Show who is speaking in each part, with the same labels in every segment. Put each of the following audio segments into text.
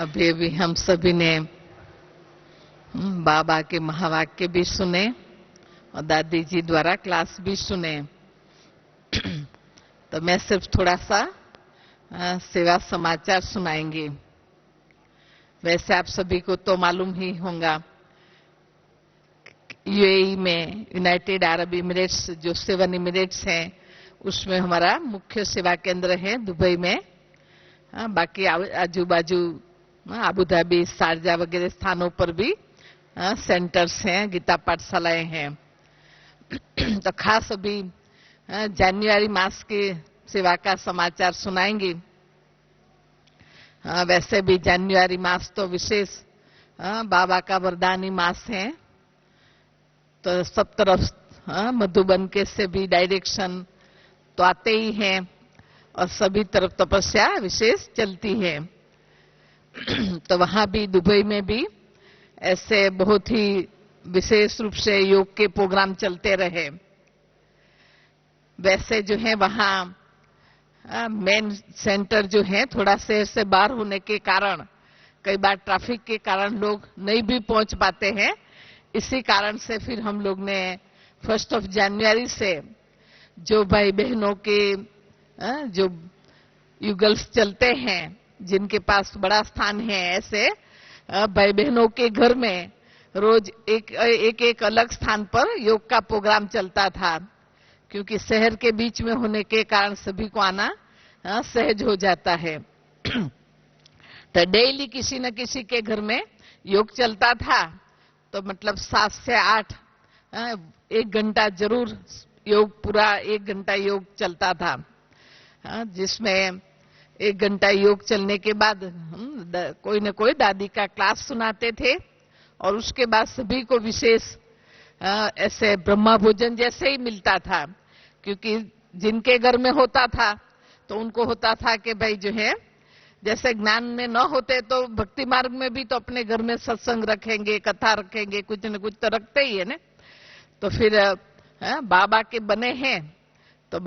Speaker 1: अभी अभी हम सभी ने बाबा के महावाक्य भी सुने और दादी जी द्वारा क्लास भी सुने। तो मैं सिर्फ थोड़ा सा सेवा समाचार सुनाएंगी। वैसे आप सभी को तो मालूम ही होगा, यूएई में यूनाइटेड अरब इमिरेट्स जो 7 इमिरेट्स हैं उसमें हमारा मुख्य सेवा केंद्र है दुबई में। बाकी आजू बाजू अबू धाबी, शारजा वगैरह स्थानों पर भी सेंटर्स हैं, गीता पाठशालाएं हैं। तो खास अभी जनवरी मास की सेवा का समाचार सुनाएंगी। वैसे भी जनवरी मास तो विशेष बाबा का वरदानी मास है। तो सब तरफ मधुबन के से भी डायरेक्शन तो आते ही हैं और सभी तरफ तपस्या विशेष चलती है। तो वहां भी दुबई में भी ऐसे बहुत ही विशेष रूप से योग के प्रोग्राम चलते रहे। वैसे जो है वहां मेन सेंटर जो है थोड़ा शहर से बाहर होने के कारण कई बार ट्रैफिक के कारण लोग नहीं भी पहुंच पाते हैं। इसी कारण से फिर हम लोग ने 1 जनवरी से जो भाई बहनों के जो युगल्स चलते हैं, जिनके पास बड़ा स्थान है, ऐसे भाई बहनों के घर में रोज एक अलग स्थान पर योग का प्रोग्राम चलता था। क्योंकि शहर के बीच में होने के कारण सभी को आना सहज हो जाता है। तो डेली किसी न किसी के घर में योग चलता था। तो मतलब 7 से 8 1 घंटा जरूर योग, पूरा 1 घंटा योग चलता था। जिसमें 1 घंटा योग चलने के बाद कोई न कोई दादी का क्लास सुनाते थे और उसके बाद सभी को विशेष ऐसे ब्रह्मा भोजन जैसे ही मिलता था। क्योंकि जिनके घर में होता था तो उनको होता था कि भाई जो है जैसे ज्ञान में न होते तो भक्ति मार्ग में भी तो अपने घर में सत्संग रखेंगे, कथा रखेंगे, कुछ न कुछ तो रखते ही है ना। तो फिर बाबा के बने हैं तो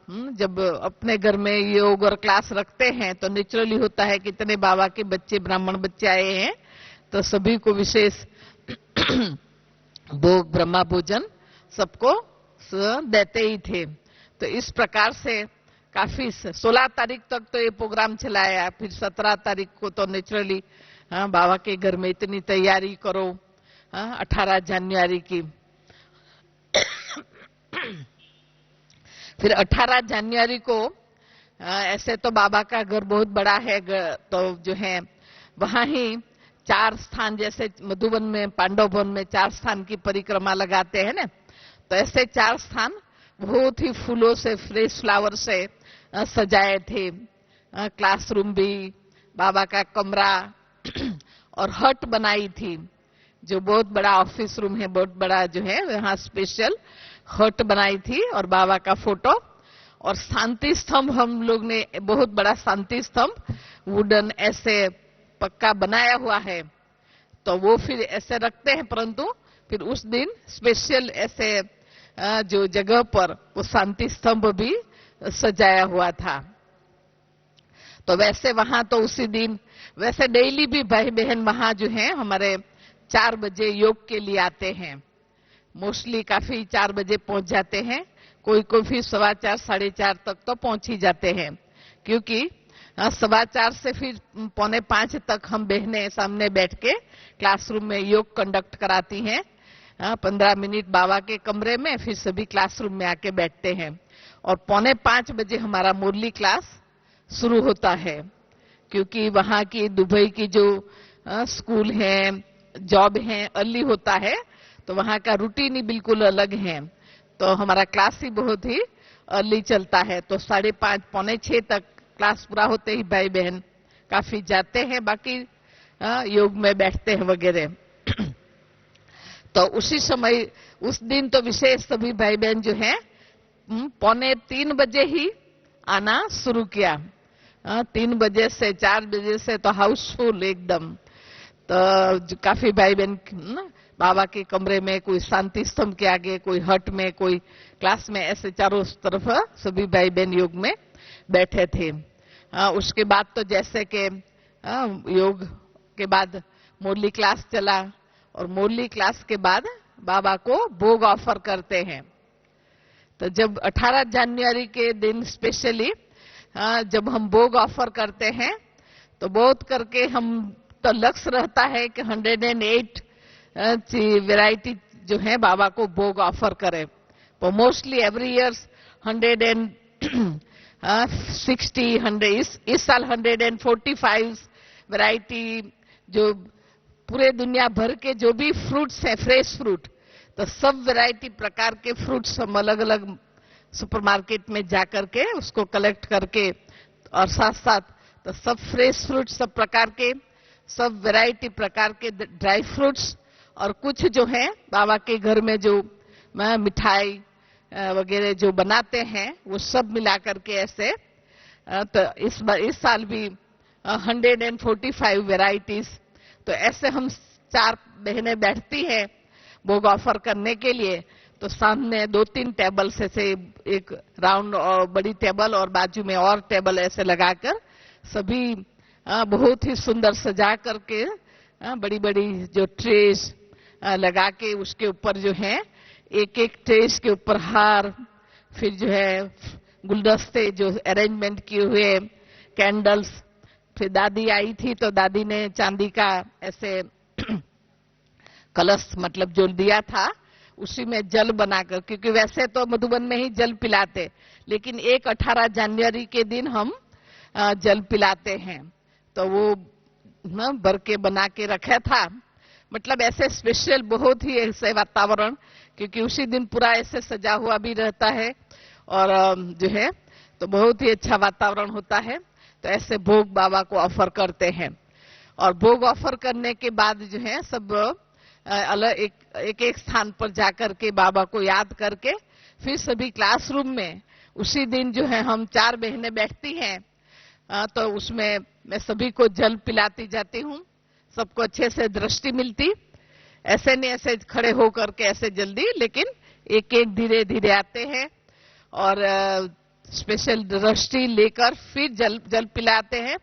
Speaker 1: जब अपने घर में योग और क्लास रखते हैं तो नेचुरली होता है कि इतने बाबा के बच्चे, ब्राह्मण बच्चे आए हैं तो सभी को विशेष भोग, ब्रह्मा भोजन सबको देते ही थे। तो इस प्रकार से काफी 16 तारीख तक तो ये प्रोग्राम चलाया। फिर 17 तारीख को तो नेचुरली बाबा के घर में इतनी तैयारी करो 18 जनवरी की। फिर 18 जनवरी को ऐसे तो बाबा का घर बहुत बड़ा है, तो जो है वहां ही 4 स्थान, जैसे मधुबन में पांडव भवन में 4 स्थान की परिक्रमा लगाते हैं ना, तो ऐसे 4 स्थान बहुत ही फूलों से, फ्रेश फ्लावर से सजाए थे। क्लासरूम भी, बाबा का कमरा और हट बनाई थी, जो बहुत बड़ा ऑफिस रूम है, बहुत बड़ा जो है वहां स्पेशल हट बनाई थी और बाबा का फोटो। और शांति स्तंभ हम लोग ने, बहुत बड़ा शांति स्तंभ वुडन ऐसे पक्का बनाया हुआ है, तो वो फिर ऐसे रखते हैं। परंतु फिर उस दिन स्पेशल ऐसे जो जगह पर वो शांति स्तंभ भी सजाया हुआ था। तो वैसे वहां तो उसी दिन, वैसे डेली भी भाई बहन वहां जो है हमारे 4 बजे योग के लिए आते हैं। मोस्टली काफी 4 बजे पहुंच जाते हैं, कोई कोई फिर 4:15, 4:30 तक तो पहुंच ही जाते हैं। क्योंकि 4:15 से फिर 4:45 तक हम बहनें सामने बैठ के क्लासरूम में योग कंडक्ट कराती हैं। 15 मिनट बाबा के कमरे में, फिर सभी क्लासरूम में आके बैठते हैं। और 4:45 बजे हमारा मुरली क्लास शुरू होता है। क्योंकि वहां की दुबई की जो स्कूल है, जॉब है, अर्ली होता है, तो वहां का रूटीन ही बिल्कुल अलग है। तो हमारा क्लास ही बहुत ही अर्ली चलता है। तो 5:30, 5:45 तक क्लास पूरा होते ही भाई बहन काफी जाते हैं, बाकी योग में बैठते हैं वगैरह। तो उसी समय, उस दिन तो विशेष सभी भाई बहन जो है 2:45 बजे ही आना शुरू किया। 3 बजे से 4 बजे से तो हाउसफुल एकदम। तो काफी भाई बहन बाबा के कमरे में, कोई शांति स्तंभ के आगे, कोई हट में, कोई क्लास में, ऐसे चारों तरफ सभी भाई बहन योग में बैठे थे। उसके बाद तो जैसे कि योग के बाद मुरली क्लास चला और मुरली क्लास के बाद बाबा को भोग ऑफर करते हैं। तो जब 18 जनवरी के दिन स्पेशली जब हम भोग ऑफर करते हैं तो बहुत करके हम तो लक्ष्य रहता है कि 108 वैरायटी जो है बाबा को भोग ऑफर करें। तो मोस्टली एवरी ईयर 160 इस साल 145 वैरायटी जो पूरे दुनिया भर के जो भी फ्रूट्स हैं, फ्रेश फ्रूट, तो सब वैरायटी प्रकार के फ्रूट्स हम अलग अलग सुपरमार्केट में जाकर के उसको कलेक्ट करके और साथ साथ तो सब फ्रेश फ्रूट्स, सब प्रकार के, सब वैरायटी प्रकार के ड्राई फ्रूट्स और कुछ जो है बाबा के घर में जो मिठाई वगैरह जो बनाते हैं वो सब मिला करके ऐसे तो इस साल भी 145 वैरायटीज। तो ऐसे हम 4 बहनें बैठती हैं भोग ऑफर करने के लिए। तो सामने 2-3 टेबल से एक राउंड और बड़ी टेबल और बाजू में और टेबल ऐसे लगाकर सभी बहुत ही सुंदर सजा करके बड़ी बड़ी जो ट्रेस लगा के उसके ऊपर जो है एक एक ट्रेस के ऊपर हार, फिर जो है गुलदस्ते जो अरेंजमेंट किए हुए, कैंडल्स। फिर दादी आई थी तो दादी ने चांदी का ऐसे कलश मतलब जो दिया था उसी में जल बनाकर, क्योंकि वैसे तो मधुबन में ही जल पिलाते, लेकिन 18 जनवरी के दिन हम जल पिलाते हैं। तो वो भर के बना के रखा था, मतलब ऐसे स्पेशल बहुत ही ऐसे वातावरण, क्योंकि उसी दिन पूरा ऐसे सजा हुआ भी रहता है और जो है तो बहुत ही अच्छा वातावरण होता है। तो ऐसे भोग बाबा को ऑफर करते हैं और भोग ऑफर करने के बाद जो है सब अलग एक स्थान पर जाकर के बाबा को याद करके फिर सभी क्लासरूम में उसी दिन जो है हम 4 बहनें बैठती हैं। तो उसमें मैं सभी को जल पिलाती जाती हूँ, सबको अच्छे से दृष्टि मिलती, ऐसे नहीं ऐसे खड़े होकर के ऐसे जल्दी, लेकिन एक एक धीरे धीरे आते हैं और स्पेशल दृष्टि लेकर फिर जल पिलाते हैं।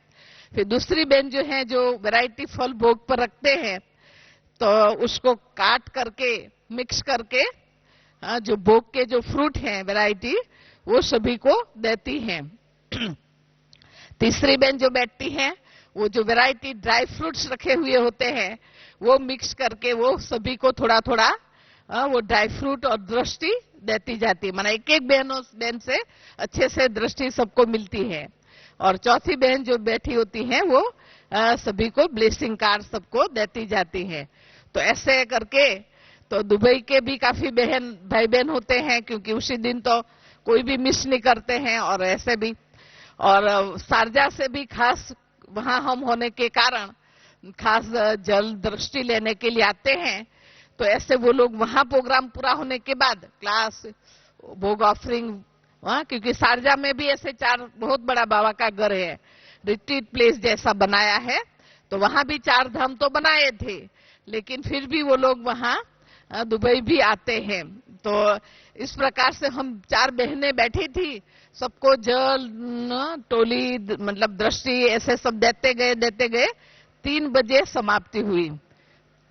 Speaker 1: फिर दूसरी बहन जो है जो वैरायटी फल भोग पर रखते हैं तो उसको काट करके मिक्स करके जो भोग के जो फ्रूट हैं वैरायटी वो सभी को देती हैं। तीसरी बहन जो बैठती है वो जो वैरायटी ड्राई फ्रूट्स रखे हुए होते हैं वो मिक्स करके वो सभी को थोड़ा थोड़ा वो ड्राई फ्रूट और दृष्टि देती जाती है। माना एक एक बहन से अच्छे से दृष्टि सबको मिलती है। और चौथी बहन जो बैठी होती है वो सभी को ब्लेसिंग कार्ड सबको देती जाती है। तो ऐसे करके तो दुबई के भी काफी भाई बहन होते हैं, क्योंकि उसी दिन तो कोई भी मिस नहीं करते हैं, और ऐसे भी और शारजा से भी खास वहां हम होने के कारण खास जल दृष्टि लेने के लिए आते हैं। तो ऐसे वो लोग वहां प्रोग्राम पूरा होने के बाद क्लास भोग ऑफरिंग वहां, क्योंकि शारजा में भी ऐसे 4 बहुत बड़ा बाबा का घर है, रिट्रीट प्लेस जैसा बनाया है। तो वहां भी 4 धाम तो बनाए थे, लेकिन फिर भी वो लोग वहां दुबई भी आते हैं। तो इस प्रकार से हम 4 बहनें बैठी थी, सबको जल टोली मतलब दृष्टि ऐसे सब देते गए 3 बजे समाप्ति हुई।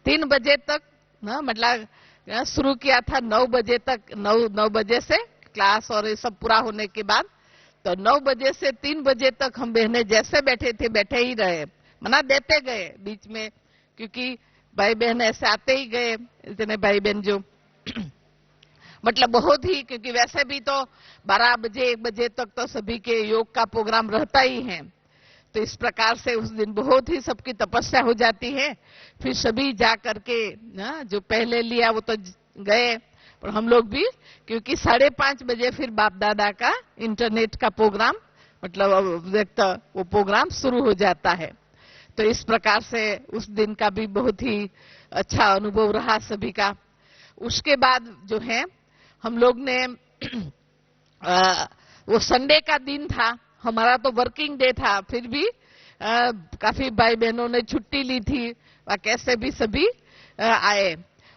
Speaker 1: 3 बजे तक मतलब शुरू किया था 9 बजे तक, 9 बजे से क्लास और ये सब पूरा होने के बाद तो 9 बजे से 3 बजे तक हम बहनें जैसे बैठे थे बैठे ही रहे, मना देते गए बीच में, क्योंकि भाई बहन ऐसे आते ही गए इतने भाई बहन जो मतलब बहुत ही, क्योंकि वैसे भी तो 12 बजे 1 बजे तक तो सभी के योग का प्रोग्राम रहता ही है। तो इस प्रकार से उस दिन बहुत ही सबकी तपस्या हो जाती है। फिर सभी जा करके जो पहले लिया वो तो गए, और हम लोग भी, क्योंकि 5:30 बजे फिर बाप दादा का इंटरनेट का प्रोग्राम मतलब वो प्रोग्राम शुरू हो जाता है। तो इस प्रकार से उस दिन का भी बहुत ही अच्छा अनुभव रहा सभी का। उसके बाद जो है हम लोग ने वो संडे का दिन था, हमारा तो वर्किंग डे था, फिर भी काफी भाई बहनों ने छुट्टी ली थी, कैसे भी सभी आए।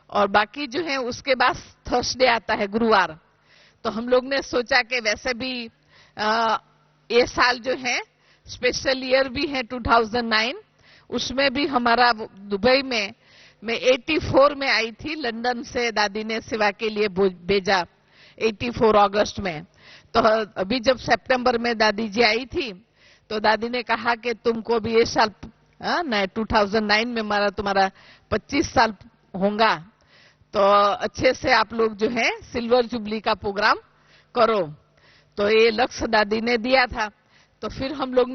Speaker 1: और बाकी जो है उसके बाद थर्सडे आता है, गुरुवार। तो हम लोग ने सोचा कि वैसे भी ये साल जो है स्पेशल ईयर भी है 2009, उसमें भी हमारा दुबई में मैं 84 में आई थी, लंदन से दादी ने सेवा के लिए भेजा 84 अगस्त में। तो अभी जब सितंबर में दादी जी आई थी तो दादी ने कहा कि तुमको भी ये साल 2009 में तुम्हारा 25 साल होगा, तो अच्छे से आप लोग जो है सिल्वर जुबली का प्रोग्राम करो। तो ये लक्ष्य दादी ने दिया था। तो फिर हम लोग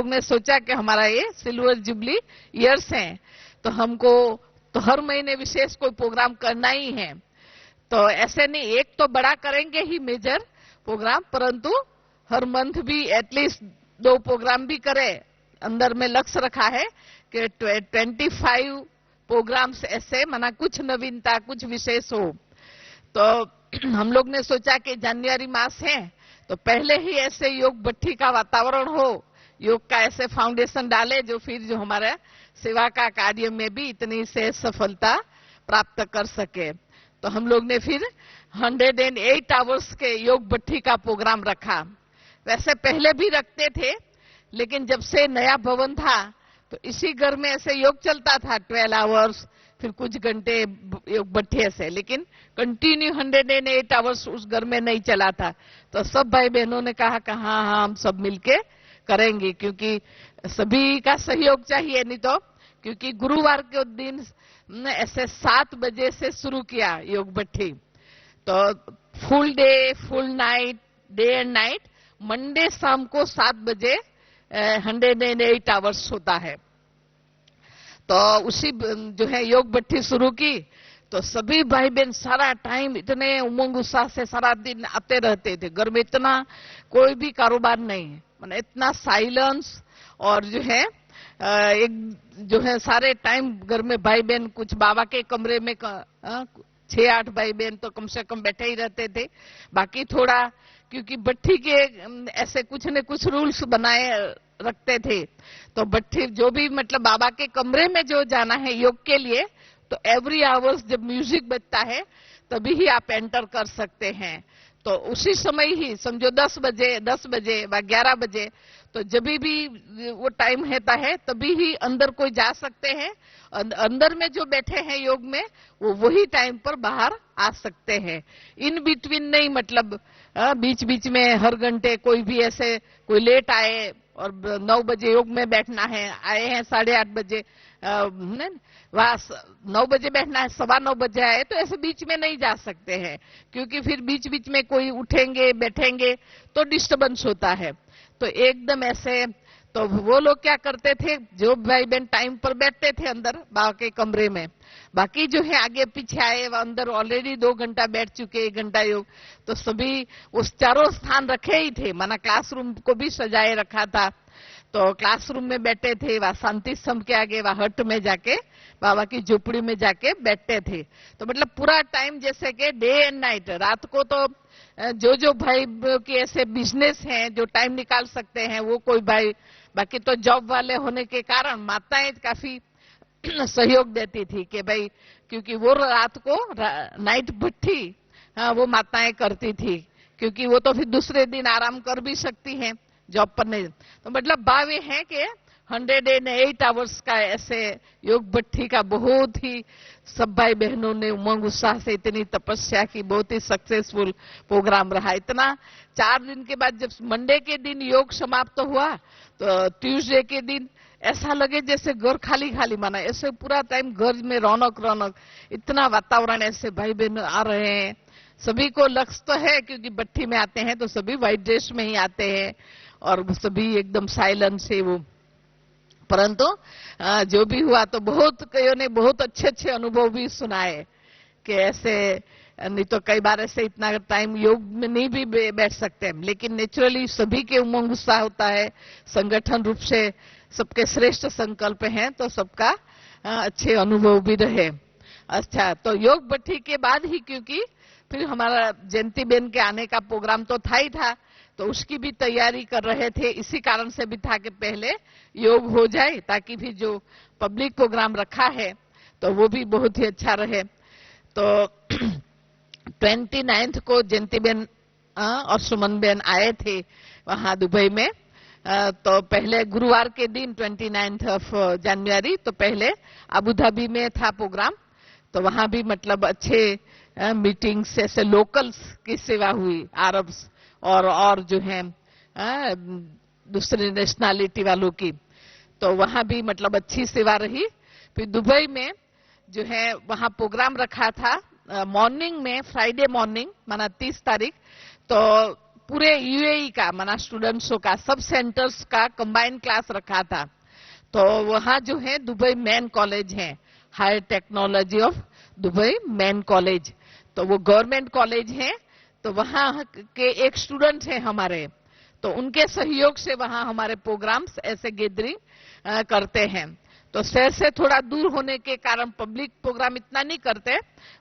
Speaker 1: ने सोचा कि हमारा ये सिल्वर जुबली ईयर्स हैं, तो हमको तो हर महीने विशेष कोई प्रोग्राम करना ही है। तो ऐसे नहीं, एक तो बड़ा करेंगे ही मेजर प्रोग्राम, परंतु हर मंथ भी एटलीस्ट 2 प्रोग्राम भी करें। अंदर में लक्ष्य रखा है कि 25 प्रोग्राम्स ऐसे, माना कुछ नवीनता, कुछ विशेष हो। तो हम लोग ने सोचा कि जनवरी मास है तो पहले ही ऐसे योग भट्ठी का वातावरण हो, योग का ऐसे फाउंडेशन डाले जो फिर जो हमारे सेवा का कार्य में भी इतनी से सफलता प्राप्त कर सके। तो हम लोग ने फिर 108 आवर्स के योग भट्ठी का प्रोग्राम रखा। वैसे पहले भी रखते थे, लेकिन जब से नया भवन था तो इसी घर में ऐसे योग चलता था 12 आवर्स, फिर कुछ घंटे योग भट्ठी से, लेकिन कंटिन्यू 108 आवर्स उस घर में नहीं चला था। तो सब भाई बहनों ने कहा कि हाँ हम सब मिलके करेंगे, क्योंकि सभी का सहयोग चाहिए। नहीं तो क्योंकि गुरुवार के दिन ऐसे 7 बजे से शुरू किया योग भट्ठी, तो full day, full night, day and night, Monday शाम को 7 बजे 108 आवर्स होता है। तो उसी जो है योग भट्ठी शुरू की, तो सभी भाई बहन सारा टाइम इतने उमंग उत्साह से सारा दिन आते रहते थे। घर में इतना कोई भी कारोबार नहीं, मतलब इतना साइलेंस, और जो है एक जो है सारे टाइम घर में भाई बहन, कुछ बाबा के कमरे में 6-8 भाई बहन तो कम से कम बैठे ही रहते थे। बाकी थोड़ा क्योंकि भट्ठी के ऐसे कुछ न कुछ रूल्स बनाए रखते थे, तो भट्ठी जो भी मतलब बाबा के कमरे में जो जाना है योग के लिए, तो एवरी आवर्स जब म्यूजिक बजता है तभी ही आप एंटर कर सकते हैं। तो उसी समय ही समझो 10 बजे व 11 बजे, तो जब भी वो टाइम रहता है तभी ही अंदर कोई जा सकते हैं। अंदर में जो बैठे हैं योग में वो वही टाइम पर बाहर आ सकते हैं। इन बिटवीन नहीं, मतलब बीच बीच में हर घंटे कोई भी ऐसे कोई लेट आए और 9 बजे योग में बैठना है, आए हैं 8:30 बजे, वहां 9 बजे बैठना है, 9:15 बजे आए, तो ऐसे बीच में नहीं जा सकते हैं, क्योंकि फिर बीच बीच में कोई उठेंगे बैठेंगे तो डिस्टर्बेंस होता है। तो एकदम ऐसे, तो वो लोग क्या करते थे, जो भाई बहन टाइम पर बैठते थे अंदर बाबा के कमरे में, बाकी जो है आगे पीछे आए वो अंदर ऑलरेडी 2 घंटा बैठ चुके, 1 घंटा योग, तो सभी उस चारों स्थान रखे ही थे, माना क्लासरूम को भी सजाए रखा था। तो क्लासरूम में बैठे थे, वह शांति स्तंभ के आगे, वह हट में जाके बाबा की झोपड़ी में जाके बैठते थे। तो मतलब पूरा टाइम जैसे कि डे एंड नाइट, रात को तो जो भाई के ऐसे बिजनेस हैं जो टाइम निकाल सकते हैं वो कोई भाई, बाकी तो जॉब वाले होने के कारण माताएं काफी सहयोग देती थी कि भाई, क्योंकि वो रात को नाइट भट्ठी वो माताएं करती थी, क्योंकि वो तो फिर दूसरे दिन आराम कर भी सकती हैं, जॉब पर नहीं। तो मतलब भाव ये है कि 108 आवर्स का ऐसे योग भट्ठी का बहुत ही सब भाई बहनों ने उमंग उत्साह से इतनी तपस्या की, बहुत ही सक्सेसफुल प्रोग्राम रहा। इतना 4 दिन के बाद जब मंडे के दिन योग समाप्त हुआ, तो ट्यूसडे के दिन ऐसा लगे जैसे घर खाली खाली, माना ऐसे पूरा टाइम घर में रौनक, इतना वातावरण, ऐसे भाई बहन आ रहे हैं। सभी को लक्ष्य तो है, क्योंकि भट्ठी में आते हैं तो सभी व्हाइट ड्रेस में ही आते हैं और सभी एकदम साइलेंस है वो। परंतु जो भी हुआ तो बहुत कईयों ने बहुत अच्छे अनुभव भी सुनाए कि ऐसे, नहीं तो कई बार ऐसे इतना टाइम योग में नहीं भी बैठ सकते हैं, लेकिन नेचुरली सभी के उमंग उत्साह होता है, संगठन रूप से सबके श्रेष्ठ संकल्प हैं, तो सबका अच्छे अनुभव भी रहे। अच्छा, तो योग भट्ठी के बाद ही, क्योंकि फिर हमारा जयंती बेन के आने का प्रोग्राम तो था ही था, तो उसकी भी तैयारी कर रहे थे। इसी कारण से भी था कि पहले योग हो जाए, ताकि भी जो पब्लिक प्रोग्राम रखा है तो वो भी बहुत ही अच्छा रहे। तो 29 को जयंती बेन और सुमन बेन आए थे वहां दुबई में तो पहले गुरुवार के दिन 29 ऑफ जनवरी तो पहले अबू धाबी में था प्रोग्राम, तो वहां भी मतलब अच्छे मीटिंग्स ऐसे लोकल्स की सेवा हुई, अरब्स और जो है दूसरे नेशनैलिटी वालों की, तो वहां भी मतलब अच्छी सेवा रही। फिर दुबई में जो है वहां प्रोग्राम रखा था मॉर्निंग में, फ्राइडे मॉर्निंग माना 30 तारीख, तो पूरे यूएई का माना स्टूडेंट्सों का सब सेंटर्स का कंबाइंड क्लास रखा था। तो वहां जो है दुबई मेन कॉलेज है, higher technology of Dubai men college, तो वो गवर्नमेंट कॉलेज है। तो वहां के एक स्टूडेंट हैं हमारे, तो उनके सहयोग से वहां हमारे प्रोग्राम्स ऐसे गैदरिंग करते हैं। तो शहर से थोड़ा दूर होने के कारण पब्लिक प्रोग्राम इतना नहीं करते,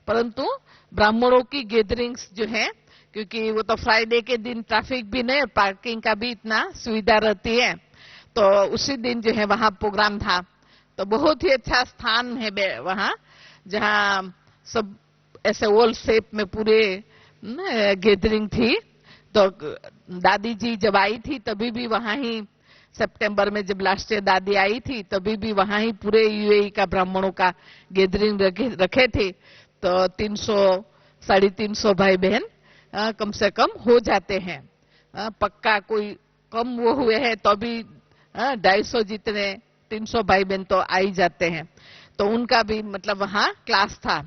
Speaker 1: परंतु ब्राह्मणों की गैदरिंग्स जो है, क्योंकि वो तो फ्राइडे के दिन ट्रैफिक भी नहीं और पार्किंग का भी इतना सुविधा रहती है, तो उसी दिन जो है वहां प्रोग्राम था। तो बहुत ही अच्छा स्थान है वहां, जहां सब ऐसे ओल शेप में पूरे गैदरिंग थी। तो दादी जी जब आई थी तभी भी वहां ही, सितंबर में जब लास्ट ईयर दादी आई थी तभी भी वहां ही पूरे यूएई का ब्राह्मणों का गैदरिंग रखे थे। तो 300-350 भाई बहन कम से कम हो जाते हैं, पक्का कोई कम वो हुए हैं तो भी 250 जितने 300 भाई बहन तो आ ही जाते हैं। तो उनका भी मतलब वहां क्लास था,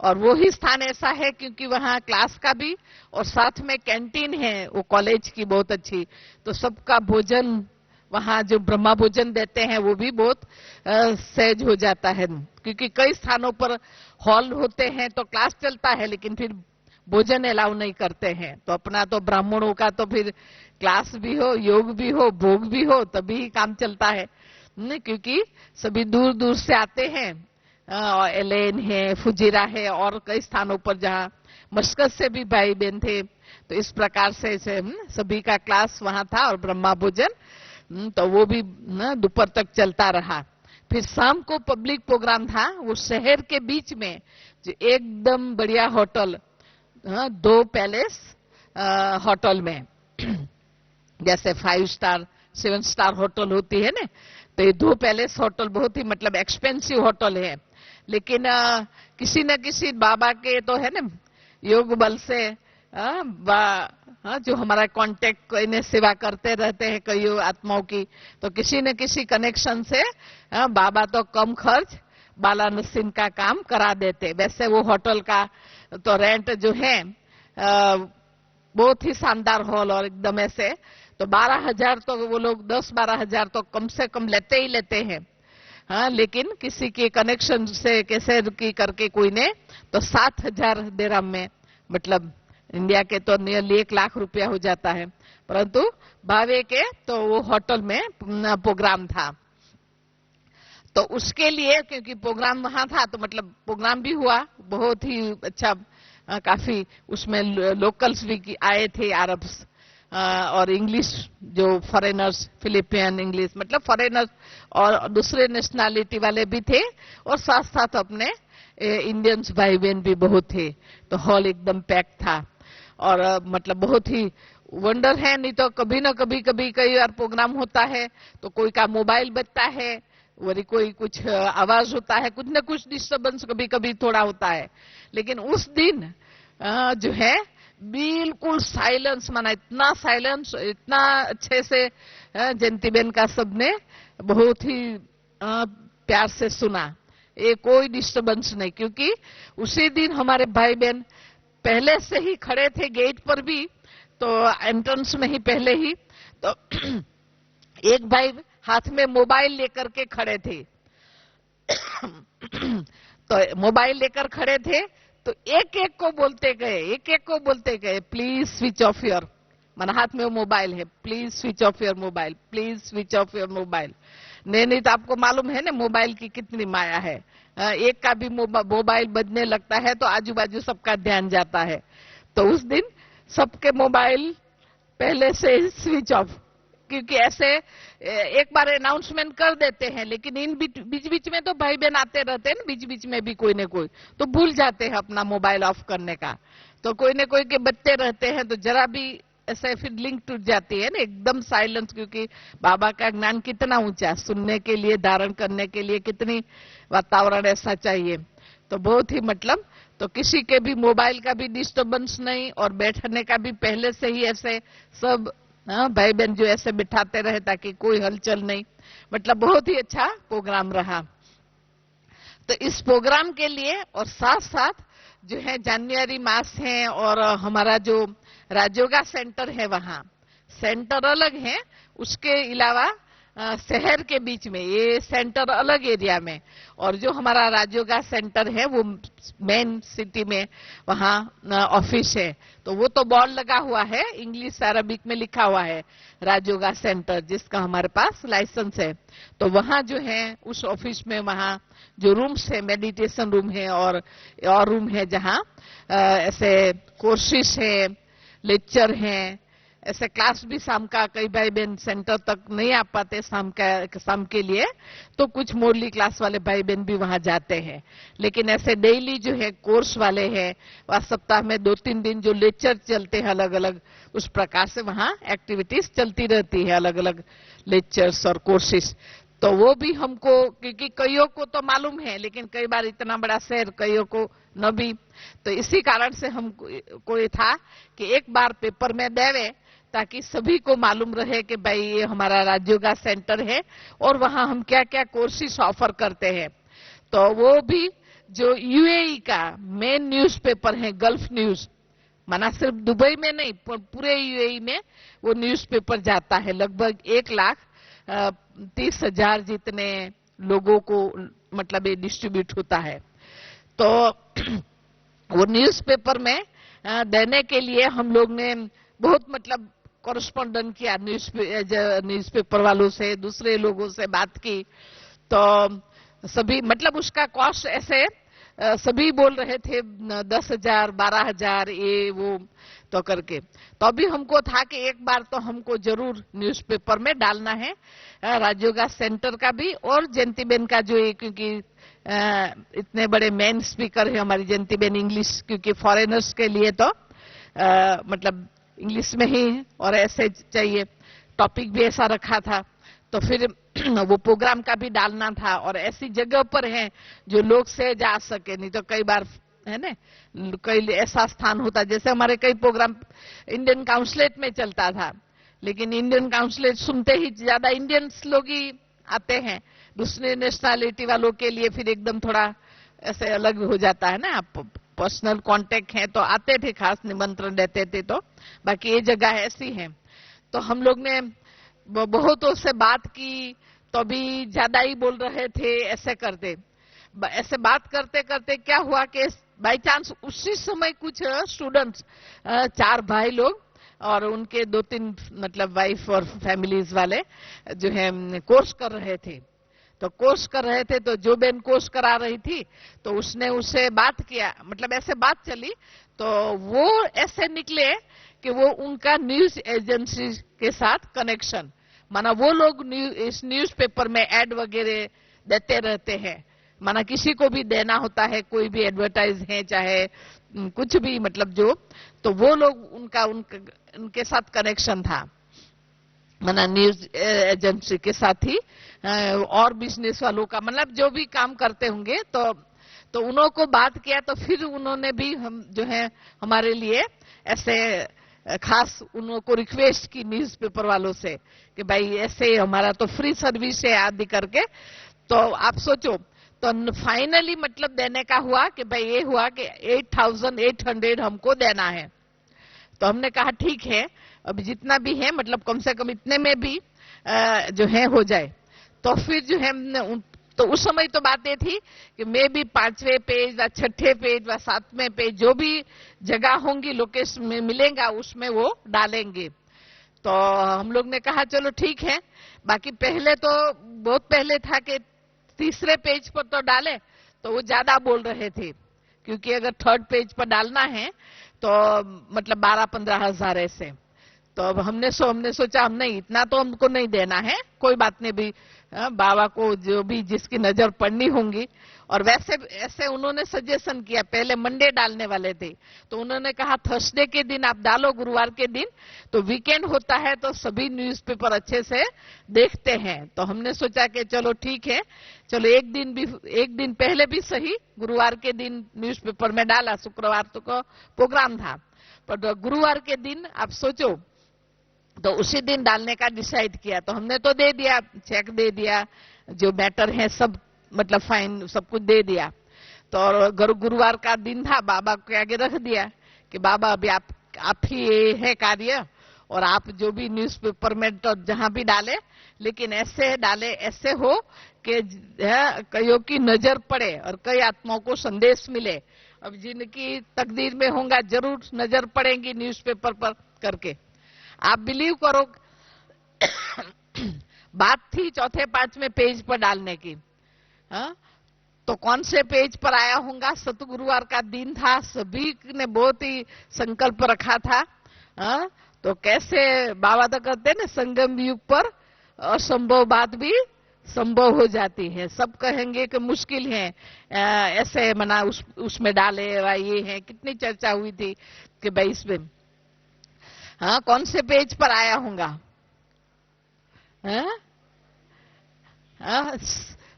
Speaker 1: और वो ही स्थान ऐसा है क्योंकि वहां क्लास का भी और साथ में कैंटीन है वो कॉलेज की बहुत अच्छी, तो सबका भोजन वहां जो ब्रह्मा भोजन देते हैं वो भी बहुत सहज हो जाता है, क्योंकि कई स्थानों पर हॉल होते हैं तो क्लास चलता है लेकिन फिर भोजन अलाउ नहीं करते हैं। तो अपना तो ब्राह्मणों का तो फिर क्लास भी हो, योग भी हो, भोग भी हो, तभी काम चलता है, क्योंकि सभी दूर दूर से आते हैं। एलेन है, फुजीरा है और कई स्थानों पर जहां मस्कत से भी भाई बहन थे। तो इस प्रकार से सभी का क्लास वहां था और ब्रह्मा भोजन तो वो भी दोपहर तक चलता रहा। फिर शाम को पब्लिक प्रोग्राम था, वो शहर के बीच में जो एकदम बढ़िया होटल, 2 पैलेस होटल में जैसे 5 स्टार 7 स्टार होटल होती है ना, तो ये 2 पैलेस होटल बहुत ही मतलब एक्सपेंसिव होटल है, लेकिन किसी न किसी बाबा के तो है ना योग बल से जो हमारा कांटेक्ट इन्हें सेवा करते रहते हैं कई आत्माओं की, तो किसी न किसी कनेक्शन से बाबा तो कम खर्च बाला नसीन का काम करा देते। वैसे वो होटल का तो रेंट जो है बहुत ही शानदार हॉल और एकदम ऐसे, तो 12,000 तो वो लोग 10-12 हजार तो कम से कम लेते ही लेते हैं। लेकिन किसी के कनेक्शन से कैसे की करके कोई ने तो 7,000 दिरहम में, मतलब इंडिया के तो नियरली 1 लाख रुपया हो जाता है, परंतु भावे के तो वो होटल में प्रोग्राम था। तो उसके लिए क्योंकि प्रोग्राम वहां था तो मतलब प्रोग्राम भी हुआ बहुत ही अच्छा, काफी उसमें लोकल्स भी आए थे, अरब्स और इंग्लिश जो फॉरेनर्स, फिलिपियन इंग्लिश मतलब फॉरेनर्स और दूसरे नेशनैलिटी वाले भी थे, और साथ साथ अपने इंडियंस भाई बहन भी बहुत थे। तो हॉल एकदम पैक था और मतलब बहुत ही वंडर है। नहीं तो कभी ना कभी कई बार प्रोग्राम होता है तो कोई का मोबाइल बजता है, वही कोई कुछ आवाज होता है, कुछ न कुछ डिस्टर्बेंस कभी कभी थोड़ा होता है, लेकिन उस दिन जो है बिल्कुल साइलेंस, माना इतना साइलेंस, इतना अच्छे से जयंतीबेन का सबने बहुत ही प्यार से सुना, ये कोई डिस्टर्बेंस नहीं, क्योंकि उसी दिन हमारे भाई बहन पहले से ही खड़े थे गेट पर भी, तो एंट्रेंस में ही पहले ही तो एक भाई हाथ में मोबाइल लेकर के खड़े थे तो मोबाइल लेकर खड़े थे तो एक एक को बोलते गए प्लीज स्विच ऑफ योर, माना हाथ में वो मोबाइल है, please switch off your mobile, please switch off your mobile. नहीं तो आपको मालूम है ना मोबाइल की कितनी माया है, एक का भी मोबाइल बजने लगता है तो आजू बाजू सबका ध्यान जाता है। तो उस दिन सबके मोबाइल पहले से स्विच ऑफ, क्योंकि ऐसे एक बार अनाउंसमेंट कर देते हैं, लेकिन इन बीच बीच में तो भाई बहन आते रहते हैं, बीच बीच में भी कोई न कोई तो भूल जाते हैं अपना मोबाइल ऑफ करने का, तो कोई न कोई के बच्चे रहते हैं तो जरा भी ऐसे फिर लिंक टूट जाती है ना, एकदम साइलेंस, क्योंकि बाबा का ज्ञान कितना ऊंचा, सुनने के लिए, धारण करने के लिए कितनी वातावरण ऐसा चाहिए। तो बहुत ही मतलब, तो किसी के भी मोबाइल का भी डिस्टरबेंस नहीं, और बैठने का भी पहले से ही ऐसे सब भाई बहन जो ऐसे बिठाते रहे ताकि कोई हलचल नहीं, मतलब बहुत ही अच्छा प्रोग्राम रहा। तो इस प्रोग्राम के लिए और साथ साथ जो है जनवरी मास है, और हमारा जो राजयोगा सेंटर है, वहां सेंटर अलग है, उसके अलावा शहर के बीच में ये सेंटर अलग एरिया में, और जो हमारा राजयोगा सेंटर है वो मेन सिटी में, वहां ऑफिस है। तो वो तो बोर्ड लगा हुआ है, इंग्लिश अरबिक में लिखा हुआ है राजयोगा सेंटर, जिसका हमारे पास लाइसेंस है। तो वहां जो है उस ऑफिस में, वहां जो रूम्स है, मेडिटेशन रूम है और रूम है जहां ऐसे कोर्सेस है, लेक्चर हैं, ऐसे क्लास भी शाम का, कई भाई बहन सेंटर तक नहीं आ पाते शाम के लिए, तो कुछ मोरली क्लास वाले भाई बहन भी वहां जाते हैं। लेकिन ऐसे डेली जो है कोर्स वाले हैं, वह सप्ताह में 2-3 दिन जो लेक्चर चलते हैं अलग अलग, उस प्रकार से वहां एक्टिविटीज चलती रहती है, अलग अलग लेक्चर्स और कोर्सेस। तो वो भी हमको, क्योंकि कईयों को तो मालूम है, लेकिन कई बार इतना बड़ा शहर कईयों को न भी, तो इसी कारण से हमको ये था कि एक बार पेपर में देवे, ताकि सभी को मालूम रहे कि भाई ये हमारा राजयोगा सेंटर है और वहां हम क्या क्या कोर्सेस ऑफर करते हैं। तो वो भी जो यूएई का मेन न्यूज़पेपर है, गल्फ न्यूज, माना सिर्फ दुबई में नहीं, पूरे यूएई में वो न्यूज़पेपर जाता है, लगभग 1,30,000 जितने लोगों को मतलब ये डिस्ट्रीब्यूट होता है। तो वो न्यूज़पेपर में देने के लिए हम लोग ने बहुत मतलब कॉरेस्पॉन्डेंट किया, न्यूज़पेपर वालों से, दूसरे लोगों से बात की। तो सभी मतलब उसका कॉस्ट ऐसे सभी बोल रहे थे 10,000, 12,000 ये वो तो करके। तो अभी हमको था कि एक बार तो हमको जरूर न्यूज़पेपर में डालना है, राजयोगा सेंटर का भी और जयंतीबेन का जो, क्योंकि इतने बड़े मेन स्पीकर है हमारी जयंतीबेन, इंग्लिश, क्योंकि फॉरेनर्स के लिए तो मतलब इंग्लिश में ही और ऐसे चाहिए, टॉपिक भी ऐसा रखा था। तो फिर वो प्रोग्राम का भी डालना था, और ऐसी जगह पर है जो लोग से जा सके, नहीं तो कई बार है ना, कई ऐसा स्थान होता, जैसे हमारे कई प्रोग्राम इंडियन काउंसलेट में चलता था, लेकिन इंडियन काउंसलेट सुनते ही ज्यादा इंडियंस लोग ही आते हैं, दूसरे नेशनैलिटी वालों के लिए फिर एकदम थोड़ा ऐसे अलग हो जाता है ना। आप पर्सनल कांटेक्ट है तो आते थे, खास निमंत्रण देते थे, तो बाकी ये जगह ऐसी है। तो हम लोग ने बहुतों से बात की, तो भी ज्यादा ही बोल रहे थे, ऐसे करते, ऐसे बात करते करते क्या हुआ कि बाई चांस उसी समय कुछ स्टूडेंट्स, 4 भाई लोग और उनके 2-3 मतलब वाइफ और फैमिलीज वाले जो है कोर्स कर रहे थे। तो कोर्स कर रहे थे, तो जो बहन कोर्स करा रही थी तो उसने उससे बात किया, मतलब ऐसे बात चली, तो वो ऐसे निकले कि वो उनका न्यूज एजेंसी के साथ कनेक्शन, माना वो लोग इस न्यूज़पेपर में एड वगैरह देते रहते हैं, माना किसी को भी देना होता है, कोई भी एडवर्टाइज है चाहे कुछ भी, मतलब जो, तो वो लोग उनके साथ कनेक्शन था, माना न्यूज एजेंसी के साथ ही और बिजनेस वालों का, मतलब जो भी काम करते होंगे, तो उन्हों को बात किया। तो फिर उन्होंने भी हम जो है हमारे लिए ऐसे खास उन्हों को रिक्वेस्ट की न्यूज़पेपर वालों से कि भाई ऐसे हमारा तो फ्री सर्विस है आदि करके। तो आप सोचो, तो फाइनली मतलब देने का हुआ कि भाई ये हुआ कि 8,800 हमको देना है। तो हमने कहा ठीक है, अब जितना भी है मतलब कम से कम इतने में भी जो है हो जाए। तो फिर जो है तो उस समय तो बात ये थी कि मैं भी 5वें पेज व 6ठे पेज व 7वें पेज जो भी जगह होंगी लोकेशन में मिलेगा उसमें वो डालेंगे। तो हम लोग ने कहा चलो ठीक है। बाकी पहले तो बहुत पहले था कि 3रे पेज पर तो डाले, तो वो ज्यादा बोल रहे थे, क्योंकि अगर 3rd पेज पर डालना है तो मतलब 12-15 हजार ऐसे। तो अब हमने सोचा हम नहीं, इतना तो हमको नहीं देना है, कोई बात नहीं भी बाबा को जो भी जिसकी नजर पड़नी होंगी। और वैसे ऐसे उन्होंने सजेशन किया, पहले मंडे डालने वाले थे तो उन्होंने कहा थर्सडे के दिन आप डालो, गुरुवार के दिन तो वीकेंड होता है तो सभी न्यूज़पेपर अच्छे से देखते हैं। तो हमने सोचा कि चलो ठीक है, चलो एक दिन पहले भी सही, गुरुवार के दिन न्यूज़पेपर में डाला, शुक्रवार तो को प्रोग्राम था, पर गुरुवार के दिन आप सोचो तो उसी दिन डालने का डिसाइड किया। तो हमने तो दे दिया, चेक दे दिया, जो मैटर है सब मतलब फाइन सब कुछ दे दिया। तो और गुरुवार का दिन था, बाबा के आगे रख दिया कि बाबा अभी आप ही है कार्य, और आप जो भी न्यूज़पेपर में तो जहां भी डाले, लेकिन ऐसे डाले ऐसे हो कि कईयों की नजर पड़े और कई आत्माओं को संदेश मिले। अब जिनकी तकदीर में होगा जरूर नजर पड़ेंगी न्यूज़पेपर पर करके। आप बिलीव करो बात थी चौथे पांचवें पेज पर डालने की, तो कौन से पेज पर आया होगा, सतगुरुवार का दिन था, सभी ने बहुत ही संकल्प रखा था। तो कैसे बाबा तो कहते हैं ना, संगम युग पर असंभव बात भी संभव हो जाती है। सब कहेंगे कि मुश्किल है, ऐसे मना उसमें डाले ये है, कितनी चर्चा हुई थी कि भाई इसमें कौन से पेज पर आया होगा,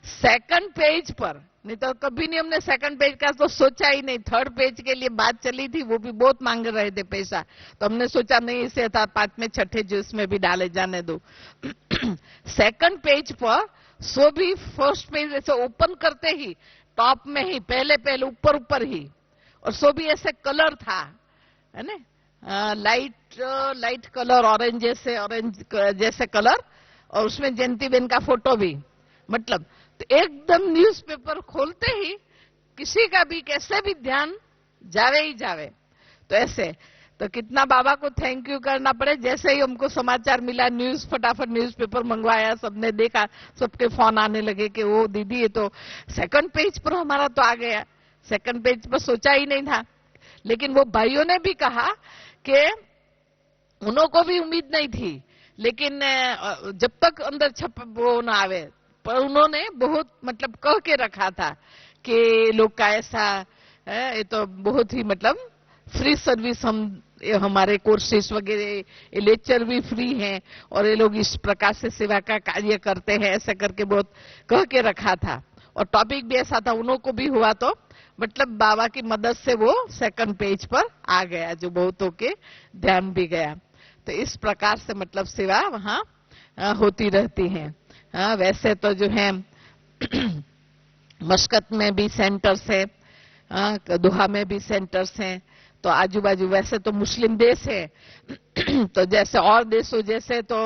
Speaker 1: सेकंड पेज पर, नहीं तो कभी नहीं हमने सेकंड पेज का तो सोचा ही नहीं। थर्ड पेज के लिए बात चली थी, वो भी बहुत मांग रहे थे पैसा, तो हमने सोचा नहीं, इसे था पांचवें छठे जो इसमें भी डाले जाने दो। सेकंड पेज पर सो भी फर्स्ट पेज ऐसे ओपन करते ही टॉप में ही पहले ऊपर ही, और सो भी ऐसे कलर था, है ना, लाइट कलर, ऑरेंज जैसे कलर, और उसमें जयंतीबेन का फोटो भी, मतलब तो एकदम न्यूज़पेपर खोलते ही किसी का भी कैसे भी ध्यान जावे ही जावे। तो ऐसे तो कितना बाबा को थैंक यू करना पड़े। जैसे ही हमको समाचार मिला, फटाफट न्यूज़पेपर मंगवाया, सबने देखा, सबके फोन आने लगे कि वो दीदी ये तो सेकंड पेज पर हमारा तो आ गया, सेकंड पेज पर सोचा ही नहीं था। लेकिन वो भाइयों ने भी कहा कि उन्हों को भी उम्मीद नहीं थी, लेकिन जब तक अंदर छप वो न आवे, पर उन्होंने बहुत मतलब कह के रखा था कि लोग का ऐसा है, ये तो बहुत ही मतलब फ्री सर्विस, हमारे कोर्सेस वगैरह लेक्चर भी फ्री हैं और ये लोग इस प्रकार से सेवा का कार्य करते हैं, ऐसा करके बहुत कह के रखा था। और टॉपिक भी ऐसा था, उन्हों को भी हुआ तो मतलब बाबा की मदद से वो सेकंड पेज पर आ गया, जो बहुतों के ध्यान भी गया। तो इस प्रकार से मतलब सेवा वहां होती रहती है। वैसे तो जो है मस्कत में भी सेंटर्स है, दोहा में भी सेंटर्स हैं, तो आजू बाजू वैसे तो मुस्लिम देश है तो जैसे और देशों जैसे तो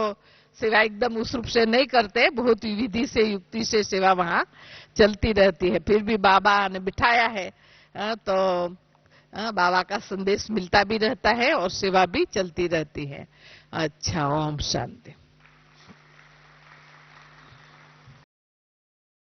Speaker 1: सेवा एकदम उस रूप से नहीं करते, बहुत विधि से युक्ति से सेवा वहां चलती रहती है। फिर भी बाबा ने बिठाया है तो बाबा का संदेश मिलता भी रहता है और सेवा भी चलती रहती है। अच्छा, ओम शांति।